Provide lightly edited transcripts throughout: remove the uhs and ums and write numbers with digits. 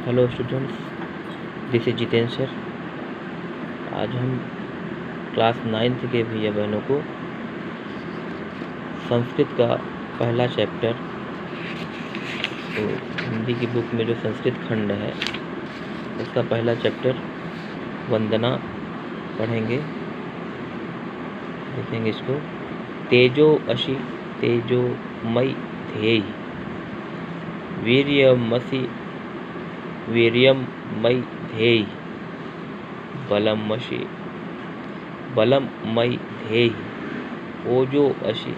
Hello students, this is Jitendra sir. आज हम class 9th के भैया बहनों को संस्कृत का पहला चैप्टर, तो हिंदी की बुक में जो संस्कृत खंड है उसका पहला चैप्टर वंदना पढ़ेंगे। देखेंगे इसको। तेजो अशि तेजो मयि ध्येयि वीर्यमसि वीर्यम मयि ध्येयि बलमसि बलम मयि ध्येयि ओजो अशि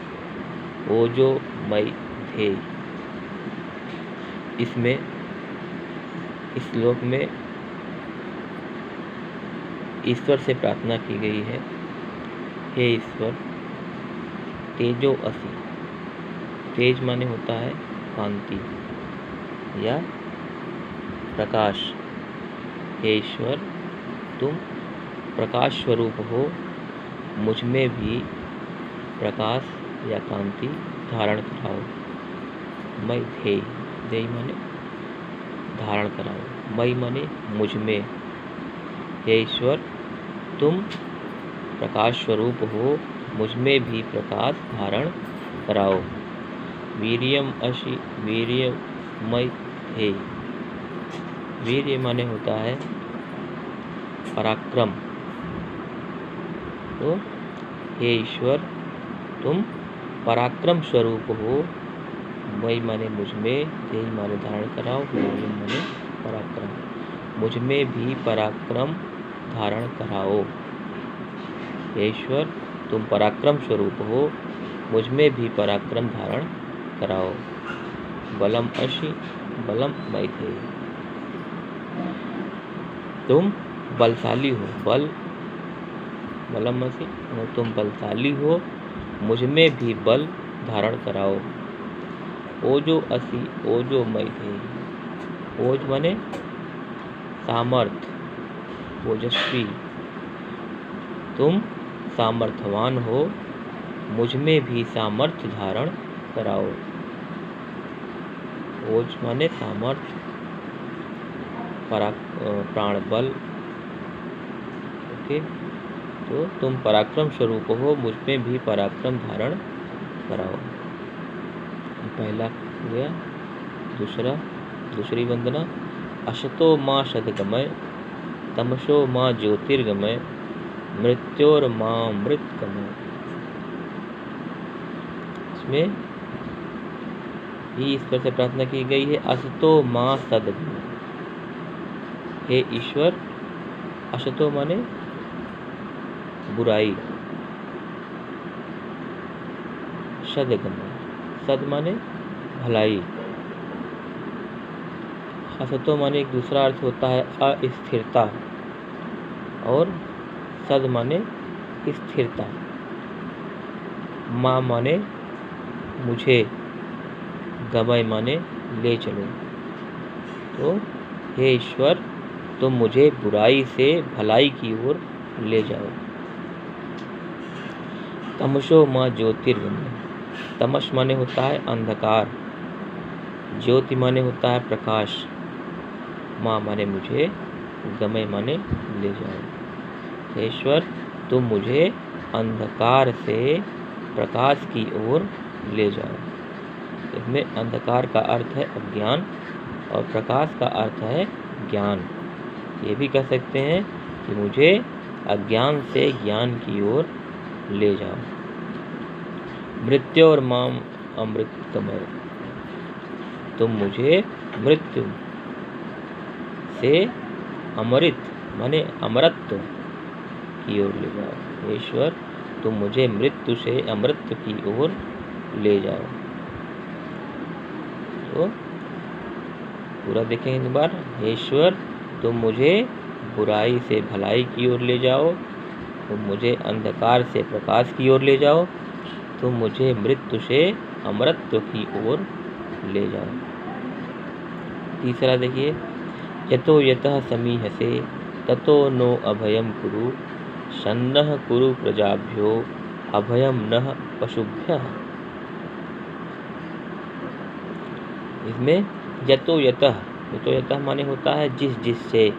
ओजो मयि ध्येयि। इसमें इस श्लोक में ईश्वर से प्रार्थना की गई है, हे ईश्वर तेजो असी। तेज माने होता है कांति या प्रकाश। हे ईश्वर तुम प्रकाश स्वरूप हो, मुझ में भी प्रकाश या कांति धारण कराओ। मयि ध्येयि, ध्येयि माने धारण कराओ, मयि माने मुझ में। हे ईश्वर तुम प्रकाश स्वरूप हो, मुझ में भी प्रकाश धारण कराओ। वीर्यम अशि वीर्यम मयि ध्येयि। वीर्य माने होता है पराक्रम। तो हे ईश्वर तुम पराक्रम स्वरूप हो, मयि माने मुझ में, ध्येयि माने धारण कराओ, वीर्यम माने पराक्रम, मुझ में भी पराक्रम धारण कराओ। हे ईश्वर तुम पराक्रम स्वरूप हो, मुझ में भी पराक्रम धारण कराओ। बलम अशि बलम मयि ध्येयि। तुम बलशाली हो, बल बलम अशि तुम बलशाली हो, मुझ में भी बल धारण कराओ। ओजो अशि ओजो मयि ध्येयि। ओज माने सामर्थ, ओजस्वी। तुम सामर्थ्यवान हो, मुझ में भी सामर्थ्य धारण कराओ। ओज माने सामर्थ्य, प्राण बल। ओके, तो तुम पराक्रम स्वरूप हो, मुझ में भी पराक्रम धारण कराओ। पहला हो गया। दूसरी वंदना। असतो मां सद्गमय तमसो मां ज्योतिर्गमय मृत्योर्मां मृतगमय। इसमें ही ईश्वर से प्रार्थना की गई है, असतो मां सद्गमय। हे ईश्वर, असतो माने बुराई, सद्गमय, सद माने भलाई, असतो माने एक दूसरा अर्थ होता है अस्थिरता, और सद माने स्थिरता। मां माने मुझे, गमय माने ले चलो। तो हे ईश्वर तुम मुझे बुराई से भलाई की ओर ले जाओ। तमसो मां ज्योतिर्गमय। तमस माने होता है अंधकार, ज्योति माने होता है प्रकाश, मां माने मुझे, गमय माने ले जाओ। हे ईश्वर तुम मुझे अंधकार से प्रकाश की ओर ले जाओ। इसमें अंधकार का अर्थ है अज्ञान और प्रकाश का अर्थ है ज्ञान। ये भी कह सकते हैं कि मुझे अज्ञान से ज्ञान की ओर ले जाओ। मृत्यु और माम अमृतमय। तुम मुझे मृत्यु से अमृत माने अमरत्व की ओर ले जाओ। ईश्वर तुम मुझे मृत्यु से अमृत की ओर ले जाओ। तो पूरा देखेंगे एक बार। ईश्वर तुम मुझे बुराई से भलाई की ओर ले जाओ, तुम मुझे अंधकार से प्रकाश की ओर ले जाओ, तुम मुझे मृत्यु से अमरत्व की ओर ले जाओ। तीसरा देखिए। यतो यतः समीहसे ततो नो अभयम कुरु सन्नः कुरु प्रजाभ्यो अभयम नः पशुभ्यः। इसमें यतो यतः तो यतः माने होता है जिस जिससे,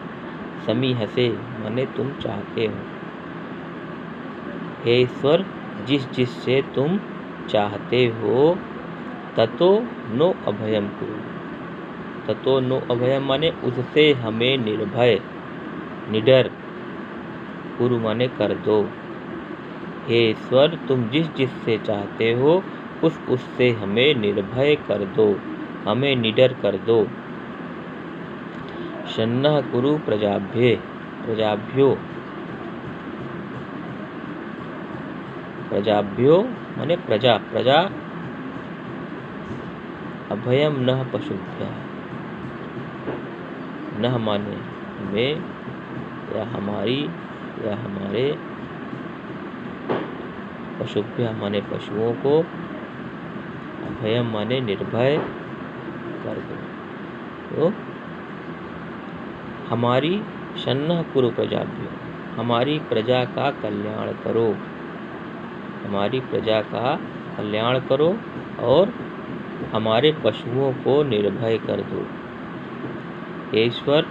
समीह से माने तुम चाहते हो। हे ईश्वर, जिस जिससे तुम चाहते हो, ततो नो अभयम कुरु। ततो नो अभयम माने उससे हमें निर्भय, निडर, कुरु माने कर दो। हे ईश्वर, तुम जिस जिससे चाहते हो उससे हमें निर्भय कर दो, हमें निडर कर दो। शन्नः कुरु प्रजाभ्ये, प्रजाभ्यो, प्रजाभ्यो माने प्रजा, प्रजा। अभयम नः पशुभ्यः, नः माने हमें या हमारी या हमारे, पशुभ्यः माने पशुओं को, अभयम माने निर्भय कर दो। तो हमारी शन्नः कुरु प्रजाभ्यो, हमारी प्रजा का कल्याण करो, हमारी प्रजा का कल्याण करो और हमारे पशुओं को निर्भय कर दो। हे ईश्वर,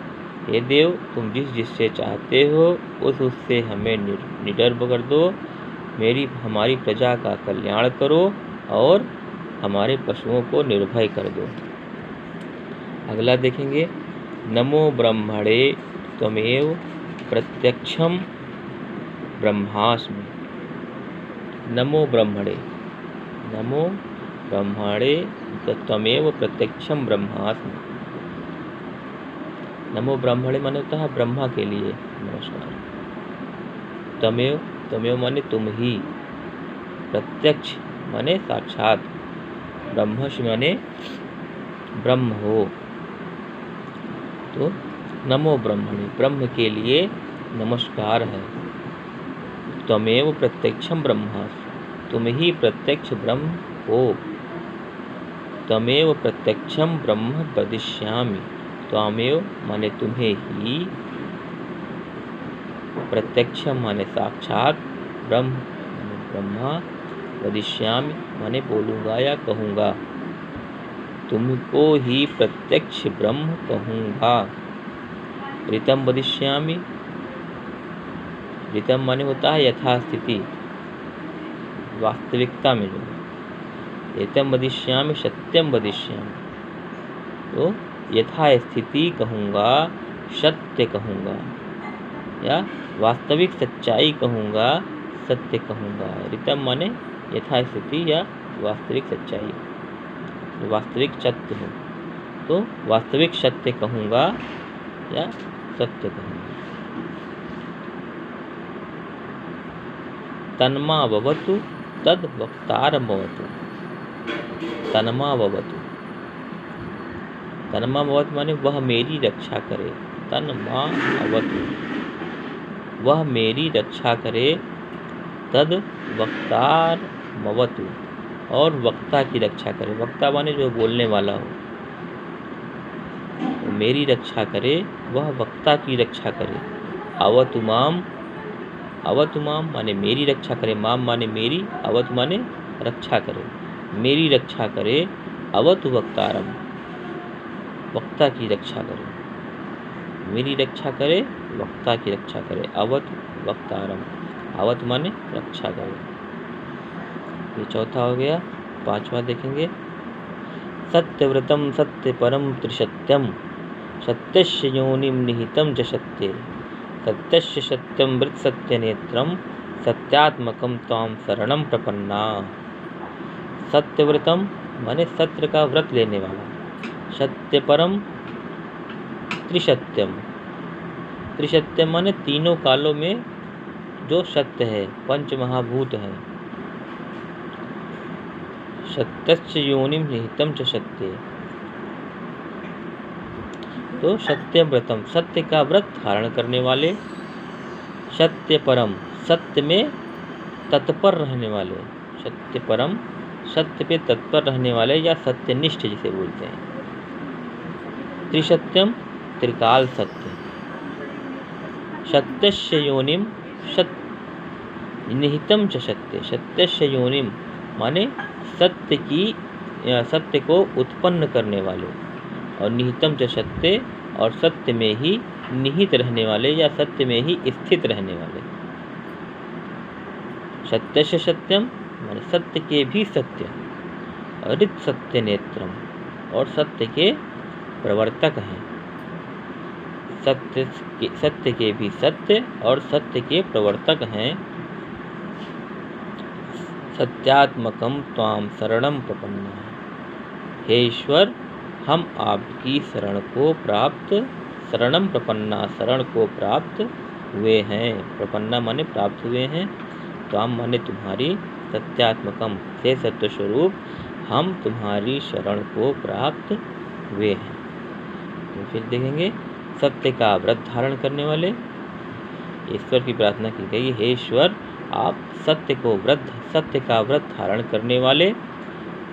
हे देव, तुम जिस जिससे चाहते हो उससे हमें निडर कर दो, हमारी प्रजा का कल्याण करो और हमारे पशुओं को निर्भय कर दो। अगला देखेंगे, नमो ब्रह्मणे त्वमेव प्रत्यक्षम ब्रह्मास्मि। नमो ब्रह्मणे, नमो ब्रह्मणे त्वमेव प्रत्यक्षम ब्रह्मास्मि। नमो ब्रह्मणे माने होता है ब्रह्मा के लिए नमस्कार। त्वमेव, त्वमेव माने तुम ही, प्रत्यक्ष माने साक्षात, ब्रह्मस्मि माने ब्रह्म हो। तो नमो ब्रह्मणे, ब्रह्म के लिए नमस्कार है। त्वमेव प्रत्यक्षम ब्रह्मास्मि, तुम ही प्रत्यक्ष ब्रह्म हो। त्वमेव प्रत्यक्षम ब्रह्म वदिष्यामि, त्वमेव माने तुम्हें ही, प्रत्यक्षम माने साक्षात, ब्रह्म माने ब्रह्मा, वदिष्यामि माने बोलूँगा या कहूँगा, तुमको ही प्रत्यक्ष ब्रह्म कहूँगा। ऋतम वदिष्यामि, ऋतम माने होता है यथास्थिति, वास्तविकता में जो है। ऋतम वदिष्यामि, सत्यम वदिष्यामि, तो यथास्थिति कहूँगा, सत्य कहूँगा या वास्तविक सच्चाई कहूँगा, सत्य कहूँगा। ऋतम माने यथास्थिति या वास्तविक सच्चाई, वास्तविक सत्य हो, तो वास्तविक सत्य कहूँगा या सत्य कहूँगा। तन्मा भवतु तद वक्तारं भवतु। तन्मा भवतु, तन्मा भवतु माने वह मेरी रक्षा करे। तन्मा भवतु, वह मेरी रक्षा करे। तद वक्तारमवतु, और वक्ता की रक्षा करे। वक्ता माने जो बोलने वाला हो, तो मेरी रक्षा करे, वह वक्ता की रक्षा करे। अवतु माम, अवतु माम माने मेरी रक्षा करे, माम माने मेरी, अवतु माने रक्षा करे, मेरी रक्षा करे। अवतु वक्तारम, वक्ता की रक्षा करे, मेरी रक्षा करे, वक्ता की रक्षा करे। अवतु वक्तारम, अवत माने रक्षा करे। ये चौथा हो गया। पांचवा देखेंगे, सत्यव्रतम सत्यपरम त्रिसत्यम, सत्यस्य योनिम निहितम च सत्ये, सत्यस्य सत्यम वृत सत्य नेत्रम, सत्यात्मकम त्वाम शरणम प्रपन्ना। सत्यव्रतम माने सत्य का व्रत लेने वाला, सत्यपरम त्रिसत्यम, त्रिसत्यम माने तीनों कालों में जो सत्य है, पंच महाभूत है। सत्यस्य योनिम निहितम च सत्ये, तो सत्य व्रतम सत्य का व्रत धारण करने वाले, सत्य परम सत्य में तत्पर रहने वाले, सत्य परम सत्य पे तत्पर रहने वाले या सत्यनिष्ठ जिसे बोलते हैं। त्रिसत्यम त्रिकाल सत्य, सत्यस्य योनिम सत्य निहितम च सत्य, सत्यस्य योनिम माने सत्य की, सत्य को उत्पन्न करने वाले, और निहितम च सत्य, और सत्य में ही निहित रहने वाले या सत्य में ही स्थित रहने वाले। सत्य से सत्यम माने सत्य के भी सत्य, अरित सत्य नेत्रम, और सत्य के प्रवर्तक हैं। सत्य के भी सत्य और सत्य के प्रवर्तक हैं। सत्यात्मकम त्वाम शरणम प्रपन्ना, हे ईश्वर हम आपकी शरण को प्राप्त, शरणम प्रपन्ना शरण को प्राप्त हुए हैं। प्रपन्ना माने प्राप्त हुए हैं, त्वाम माने तुम्हारी, सत्यात्मकम से सत्य स्वरूप, हम तुम्हारी शरण को प्राप्त हुए हैं। तो फिर देखेंगे सत्य का व्रत धारण करने वाले। ईश्वर की प्रार्थना की गई, हे ईश्वर आप सत्य का व्रत धारण करने वाले,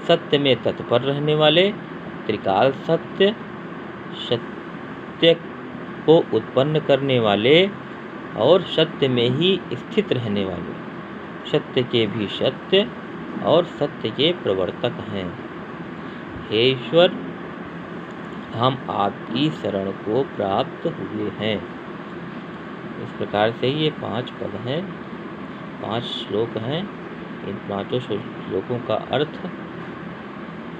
सत्य में तत्पर रहने वाले, त्रिकाल सत्य, सत्य को उत्पन्न करने वाले और सत्य में ही स्थित रहने वाले, सत्य के भी सत्य और सत्य के प्रवर्तक हैं। हे ईश्वर हम आपकी शरण को प्राप्त हुए हैं। इस प्रकार से ये 5 पद हैं, 5 श्लोक हैं। इन 5 श्लोकों का अर्थ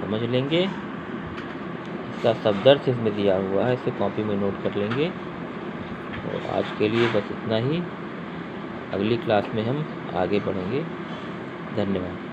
समझ लेंगे। इसका शब्दार्थ इसमें दिया हुआ है, इसे कॉपी में नोट कर लेंगे। और आज के लिए बस इतना ही। अगली क्लास में हम आगे बढ़ेंगे। धन्यवाद।